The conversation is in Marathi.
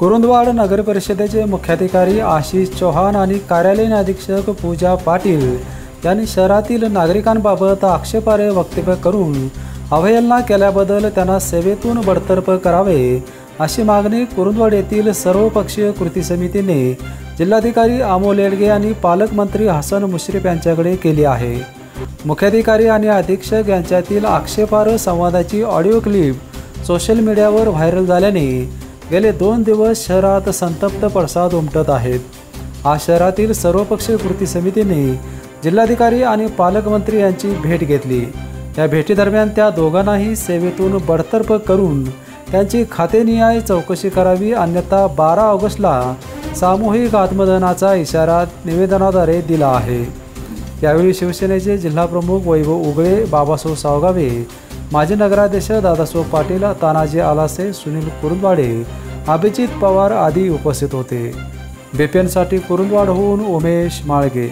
कुरुंदवाड नगर परिषदेचे मुख्याधिकारी आशिष चौहान आणि कार्यालयीन अधीक्षक पूजा पाटील यांनी शहरातील नागरिकांबाबत आक्षेपार्ह वक्तव्य करून अवहेलना केल्याबद्दल त्यांना सेवेतून बडतर्फ करावे अशी मागणी कुरुंदवाड येथील सर्वपक्षीय कृती समितीने जिल्हाधिकारी अमोल येडगे आणि पालकमंत्री हसन मुश्रीफ यांच्याकडे केली आहे। मुख्याधिकारी आणि अधीक्षक यांच्यातील आक्षेपार्ह संवादाची ऑडिओ क्लिप सोशल मीडियावर व्हायरल झाल्याने गेले 2 दिवस शहरात संतप्त पडसाद उमटत आहेत। आज शहरातील सर्वपक्षीय कृती समितीने जिल्हाधिकारी आणि पालकमंत्री यांची भेट घेतली। या भेटीदरम्यान त्या दोघांनाही सेवेतून बडतर्फ करून त्यांची खातेनिहाय चौकशी करावी, अन्यथा 12 ऑगस्टला सामूहिक आत्मदहनाचा इशारा निवेदनाद्वारे दिला आहे। यावेळी शिवसेनेचे जिल्हाप्रमुख वैभव उगळे, बाबासाहेब सावगावे, माजी नगराध्यक्ष दादासाहेब पाटील, तानाजी आलासे, सुनील कुरुंदवाडे, अभिजित पवार आदी उपस्थित होते। बीपीएनसाठी कुरुंदवाडहून उमेश माळगे।